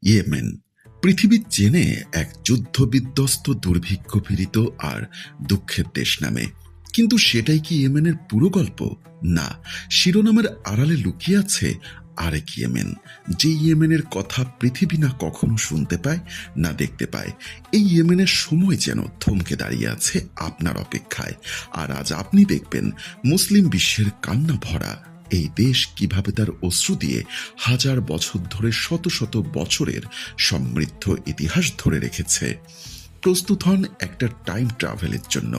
Yemen পৃথিবীর চেনে এক যুদ্ধবিধ্বস্ত দুর্ভিক্ষ পীড়িত আর দুঃখের দেশ নামে। কিন্তু সেটাই কি ইয়েমেনের পুরো গল্প? না, শিরোনামের আড়ালে লুকিয়ে আছে আরেক ইয়েমেন, যে ইয়েমেনের কথা পৃথিবী না কখনো শুনতে পায় না দেখতে পায়। এই ইয়েমেনের সময় যেন থমকে দাঁড়িয়ে আছে আপনার অপেক্ষায়। আর আজ আপনি দেখবেন মুসলিম বিশ্বের কান্না ভরা এই দেশ কিভাবে তার অশ্রু দিয়ে হাজার বছর ধরে শত শত বছরের সমৃদ্ধ ইতিহাস ধরে রেখেছে। প্রস্তুত হন একটা টাইম ট্রাভেলের জন্য।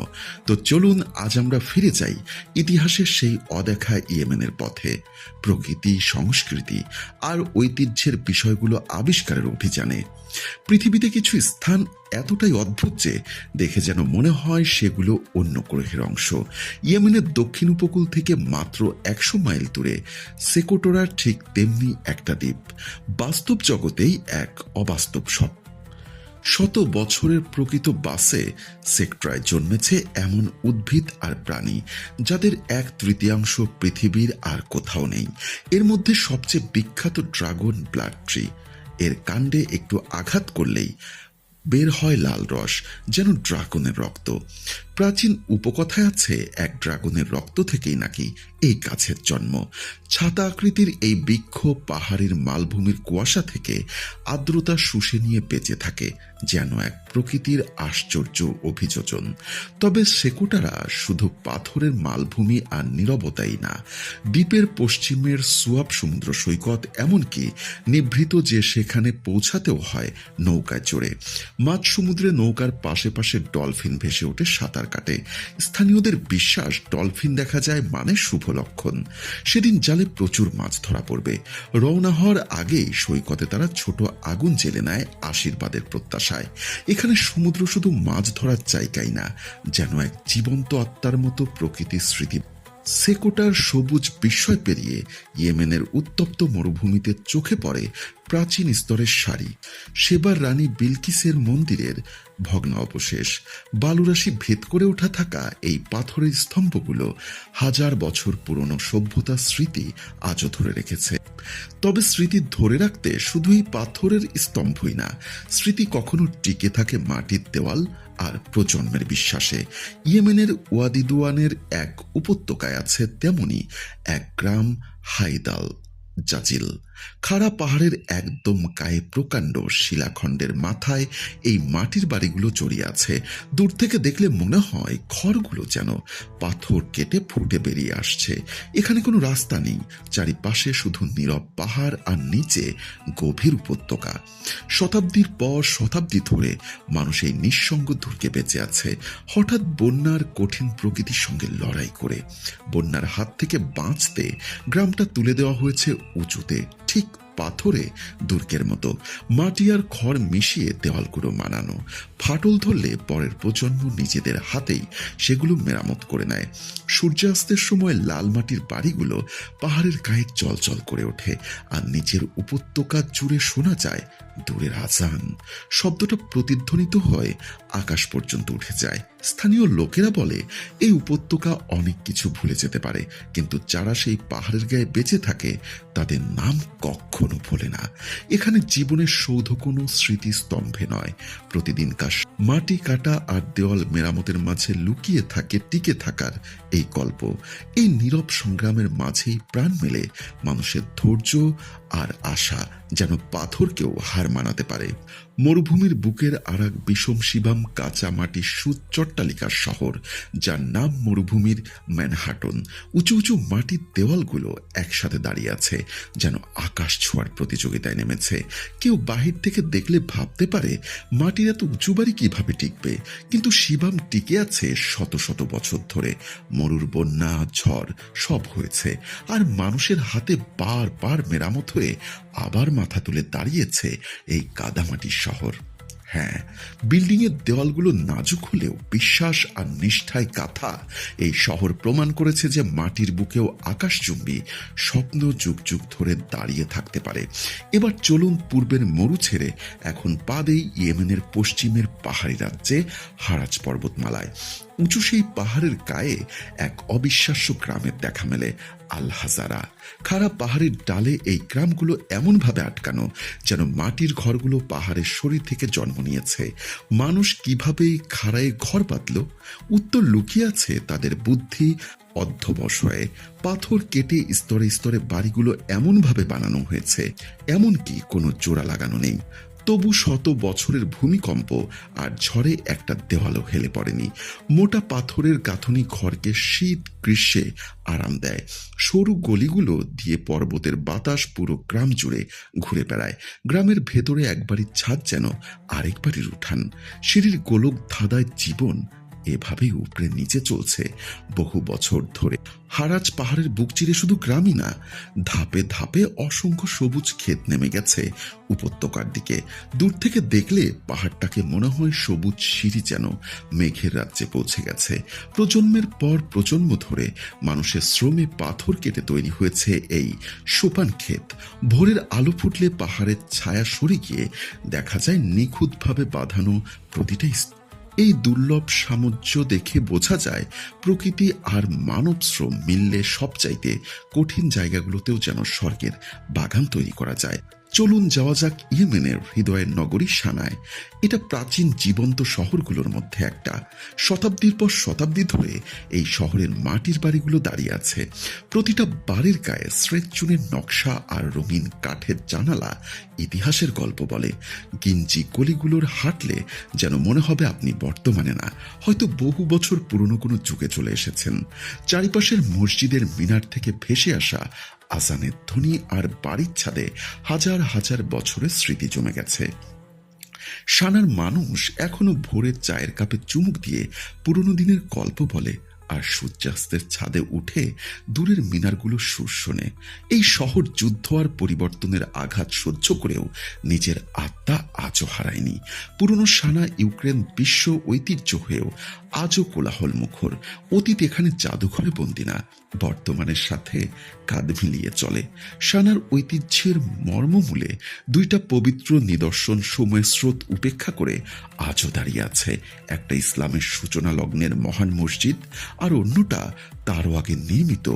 তো চলুন আজ আমরা ফিরে যাই ইতিহাসের সেই অদেখা ইয়েমেনের পথে, প্রকৃতি, সংস্কৃতি আর ঐতিহ্যের বিষয়গুলো আবিষ্কারের অভিযানে। পৃথিবীতে কিছু স্থান এতটাই অদ্ভুত যে দেখে যেন মনে হয় সেগুলো অন্য গ্রহের অংশ। ইয়েমেনের দক্ষিণ উপকূল থেকে মাত্র 100 মাইল দূরে সেকোটোরার ঠিক তেমনি একটা দ্বীপ, বাস্তব জগতেই এক অবাস্তব স্বপ্ন। শত বছরের প্রকৃত বাসে সেক্টরায় জন্মেছে এমন উদ্ভিদ আর প্রাণী যাদের 1/3 পৃথিবীর আর কোথাও নেই। এর মধ্যে সবচেয়ে বিখ্যাত ড্রাগন ব্লাড ট্রি। এর কাণ্ডে একটু আঘাত করলেই বের হয় লাল রস, যেন ড্রাগনের রক্ত। প্রাচীন উপকথায় আছে এক ড্রাগনের রক্ত থেকেই নাকি এই গাছের জন্ম। ছাতা আকৃতির এই বৃক্ষ পাহাড়ের মালভূমির কুয়াশা থেকে আর্দ্রতা শুষে নিয়ে বেঁচে থাকে, যেন এক প্রকৃতির আশ্চর্য অভিযোজন। তবে সেকোটারা শুধু পাথরের মালভূমি আর নীরবতাই না, দ্বীপের পশ্চিমের সুয়াব সমুদ্র সৈকত এমনকি নিভৃত যে সেখানে পৌঁছাতেও হয় নৌকায় চড়ে। মাঝ সমুদ্রে নৌকার পাশে পাশে ডলফিন ভেসে ওঠে, সাঁতার কাটে। স্থানীয়দের বিশ্বাস ডলফিন দেখা যায় মানে শুভ লক্ষণ। সেদিন জালে প্রচুর মাছ ধরা পড়বে। রওনা হওয়ার আগেই সৈকতে তারা ছোট আগুন জেলে নেয় আশীর্বাদের প্রত্যাশায়। এখানে সমুদ্র শুধু মাছ ধরার জায়গাই না, যেন এক জীবন্ত আত্মার মতো প্রকৃতির স্মৃতি। সেকোটার সবুজ বিস্ময় পেরিয়ে ইয়েমেনের উত্তপ্ত মরুভূমিতে চোখে পড়ে প্রাচীন স্তরের সারি, সেবার রানী বিলকিসের মন্দিরের ভগ্ন অবশেষ। বালুরাশি ভেদ করে ওঠা থাকা এই পাথরের স্তম্ভগুলো হাজার বছর পুরনো সভ্যতার স্মৃতি আজও ধরে রেখেছে। তবে স্মৃতি ধরে রাখতে শুধুই পাথরের স্তম্ভই না, স্মৃতি কখনো টিকে থাকে মাটির দেওয়াল আর প্রজন্মের বিশ্বাসে। ইয়েমেনের ওয়াদিদুয়ানের এক উপত্যকায় আছে তেমনি এক গ্রাম, হাইদাল জাজিল। খাড়া পাহাড়ের একদম গায়ে প্রকাণ্ড শিলাখণ্ডের মাথায় এই মাটির বাড়িগুলো জড়িয়ে আছে। দূর থেকে দেখলে মনে হয় ঘরগুলো যেন পাথর কেটে ফুটে বেরিয়ে আসছে। এখানে কোনো রাস্তা নেই, চারিপাশে শুধু নীরব পাহাড় আর নিচে গভীর উপত্যকা। শতাব্দীর পর শতাব্দী ধরে মানুষ এই নিঃসঙ্গ দুর্গে বেঁচে আছে, হঠাৎ বন্যার কঠিন প্রকৃতির সঙ্গে লড়াই করে। বন্যার হাত থেকে বাঁচতে গ্রামটা তুলে দেওয়া হয়েছে উঁচুতে, ঠিক পাথরে দুর্গের মতো। মাটি আর খড় মিশিয়ে দেওয়ালগুলো বানানো। ফাটল ধরলে পরের প্রজন্ম নিজেদের হাতেই সেগুলো মেরামত করে নেয়। সূর্যাস্তের সময় লাল মাটির বাড়িগুলো পাহাড়ের গায়ে চলচল করে ওঠে, আর নিচের উপত্যকা জুড়ে শোনা যায় দূরের আজান। শব্দটা প্রতিধ্বনিত হয় আকাশ পর্যন্ত উঠে যায়। স্থানীয় লোকেরা বলে এই উপত্যকা অনেক কিছু ভুলে যেতে পারে, কিন্তু যারা সেই পাহাড়ের গায়ে বেঁচে থাকে তাদের নাম কখনো ভোলে না। এখানে জীবনের সৌধ কোনো স্মৃতিস্তম্ভে নয়, প্রতিদিনকার মাটি কাটা আর দেওয়াল মেরামতের মাঝে লুকিয়ে থাকে টিকে থাকার এই গল্প। এই নীরব সংগ্রামের মাঝেই প্রাণ মেলে মানুষের ধৈর্য আর আশা, যেন পাথরকেও হার মানাতে পারে। মরুভূমির বুকের আর এক বিষম শিবাম কাঁচা মাটির সুচট্টালিকার শহর, যার নাম মরুভূমির ম্যানহাটন। উঁচু উঁচু মাটির দেওয়ালগুলো একসাথে দাঁড়িয়ে আছে, যেন আকাশ ছোঁয়ার প্রতিযোগিতায় নেমেছে। কেউ বাহির থেকে দেখলে ভাবতে পারে মাটির এত উঁচু বাড়ি কিভাবে টিকবে, কিন্তু শিবাম টিকে আছে শত শত বছর ধরে। মরুর বন্যা, ঝড় সব হয়েছে, আর মানুষের হাতে বারবার মেরামত হয়ে আবার মাথা তুলে দাঁড়িয়েছে এই কাদামাটির শহর। হ্যাঁ, বিল্ডিংয়ের দেওয়ালগুলো নাজুক হলেও বিশ্বাস আর নিষ্ঠায় গাঁথা এই শহর প্রমাণ করেছে যে মাটির বুকেও আকাশচুম্বী স্বপ্ন যুগ যুগ ধরে দাঁড়িয়ে থাকতে পারে। এবার চলুন পূর্বের মরু ছেড়ে এখন পা দেই ইয়েমেনের পশ্চিমের পাহাড়ি রাজ্যে হারাজ পর্বতমালায়। উঁচু সেই পাহাড়ের গায়ে এক অবিশ্বাস্য গ্রামের দেখা মেলে, আল হাজারা। খাড়া পাহাড়ের ডালে এই গ্রামগুলো এমনভাবে আটকানো যেন মাটির ঘরগুলো পাহাড়ের শরীর থেকে জন্ম নিয়েছে। মানুষ কিভাবে খাড়ায় ঘর বাঁধল? উত্তর লুকিয়ে আছে তাদের বুদ্ধি অধ্যবসায়ে। পাথর কেটে স্তরে স্তরে বাড়িগুলো এমনভাবে বানানো হয়েছে, এমনকি কোনো জোড়া লাগানো নেই। তবু শত বছরের ভূমিকম্প আর ঝড়ে একটা দেওয়ালও হেলে পড়েনি। মোটা পাথরের গাঁথনি ঘরকে শীত গ্রীষ্মে আরাম দেয়। সরু গলিগুলো দিয়ে পর্বতের বাতাস পুরো গ্রাম জুড়ে ঘুরে বেড়ায়। গ্রামের ভেতরে এক বাড়ির ছাদ যেন আরেক বাড়ির উঠান। সিঁড়ির গোলক ধাঁধায় জীবন এভাবেই উপরে নিচে চলছে বহু বছর ধরে। হারাজ পাহাড়ের বুক চিরে শুধু গ্রামই না, ধাপে ধাপে অসংখ্য সবুজ ক্ষেত নেমে গেছে উপত্যকার দিকে। দূর থেকে দেখলে পাহাড়টাকে মনে হয় সবুজ সিঁড়ি যেন মেঘের রাজ্যে পৌঁছে গেছে। প্রজন্মের পর প্রজন্ম ধরে মানুষের শ্রমে পাথর কেটে তৈরি হয়েছে এই সোপান ক্ষেত। ভোরের আলো ফুটলে পাহাড়ের ছায়া সরে গিয়ে দেখা যায় নিখুঁতভাবে বাঁধানো প্রতিটা। এই দুর্লভ সামঞ্জস্য দেখে বোঝা যায় প্রকৃতি আর মানব শ্রম মিললে সবচাইতে কঠিন জায়গাগুলোতেও যেন স্বর্গের বাগান তৈরি করা যায়। চলুন যাওয়া যাক ইয়েমেনের হৃদয়ের নগরী সানায়। এটা প্রাচীন জীবন্ত শহরগুলোর মধ্যে একটা। শতাব্দীর পর শতাব্দী ধরে এই শহরের মাটির বাড়িগুলো দাঁড়িয়ে আছে। প্রতিটা বাড়ির গায়ে স্রেট চুনের নকশা আর রঙিন কাঠের জানালা ইতিহাসের গল্প বলে। গিঞ্জি গলিগুলোর হাঁটলে যেন মনে হবে আপনি বর্তমানে না, হয়তো বহু বছর পুরনো কোনো যুগে চলে এসেছেন। চারিপাশের মসজিদের মিনার থেকে ভেসে আসা আজানের ধ্বনি আর বাড়ির ছাদে হাজার হাজার বছরের স্মৃতি জমে গেছে। সানার মানুষ এখনো ভোরের চায়ের কাপে চুমুক দিয়ে পুরনো দিনের গল্প বলে, আর সূর্যাস্তের ছাদে উঠে দূরের মিনারগুলো সুর শোনে। এই শহর যুদ্ধ আর পরিবর্তনের আঘাত সহ্য করেও নিজের আত্মা আজও হারায়নি। পুরনো সানা ইউক্রেন বিশ্ব ঐতিহ্য হয়েও আজও কোলাহল মুখর। অতীত এখানে জাদুঘরে বন্দি না, বর্তমানের সাথে কাঁধ মিলিয়ে চলে। সানার ঐতিহ্যের মর্মমূলে দুইটা পবিত্র নিদর্শন সময়ের স্রোত উপেক্ষা করে আজও দাঁড়িয়ে আছে। একটা ইসলামের সূচনা লগ্নের মহান মসজিদ, আর অন্যটা তারও আগে নির্মিত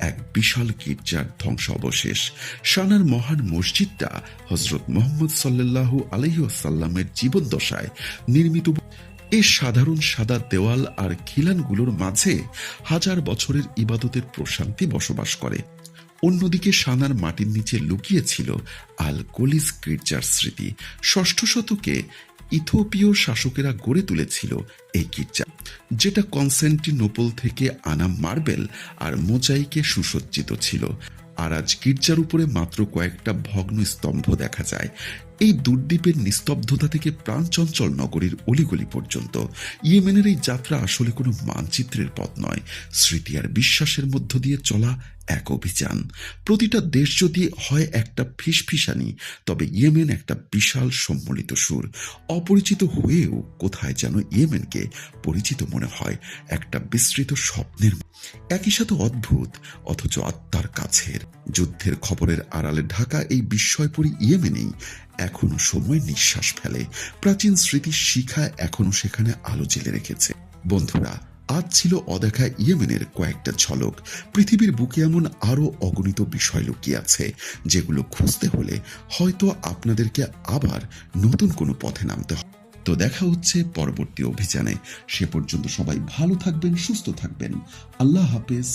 এক বিশাল গির্জার ধ্বংসাবশেষ। সানার মহান মসজিদটা হজরত মোহাম্মদ সাল্লাল্লাহু আলাইহি ওয়াসাল্লামের জীবদ্দশায় নির্মিত। এই সাধারণ সাদা দেওয়াল আর খিলানগুলোর মাঝে হাজার বছরের ইবাদতের প্রশান্তি বসবাস করে। অন্যদিকে সানার মাটির নিচে লুকিয়েছিল আল কলিস গির্জার স্মৃতি। ষষ্ঠ শতকে ইথিওপীয় শাসকেরা গড়ে তুলেছিল এই গির্জা, যেটা কনস্টান্টিনোপল থেকে আনা মার্বেল আর মোজাইকে সুসজ্জিত ছিল। আর আজ গির্জার উপরে মাত্র কয়েকটা ভগ্ন স্তম্ভ দেখা যায়। এই দুর্দ্বীপের নিস্তব্ধতা থেকে প্রাণচঞ্চল নগরীর অলিগলি পর্যন্ত ইয়েমেনের এই যাত্রা আসলে কোনো মানচিত্রের পথ নয়, স্মৃতি আর বিশ্বাসের মধ্য দিয়ে চলা এক অভিযান। প্রতিটা দেশ যদি হয় একটা ফিসফিসানি, তবে ইয়েমেন একটা বিশাল সম্মিলিত সুর। অপরিচিত হয়েও কোথায় যেন ইয়েমেনকে পরিচিত মনে হয়, একটা বিস্তৃত স্বপ্নের। একই সাথে অদ্ভুত অথচ আত্মার কাছের। যুদ্ধের খবরের আড়ালে ঢাকা এই বিস্ময়পরী ইয়েমেনেই এখনো সময় নিঃশ্বাস ফেলে। প্রাচীন স্মৃতির শিখা এখনো সেখানে আলো জেলে রেখেছে। বন্ধুরা, আজ ছিল অদেখা ইয়েমেনের কয়েকটা ঝলক। পৃথিবীর বুকে এমন আরো অগণিত বিষয় লুকিয়ে আছে, যেগুলো খুঁজতে হলে হয়তো আপনাদেরকে আবার নতুন কোনো পথে নামতে হবে। তো দেখা হচ্ছে পরবর্তী অভিযানে। সে পর্যন্ত সবাই ভালো থাকবেন, সুস্থ থাকবেন। আল্লাহ হাফেজ।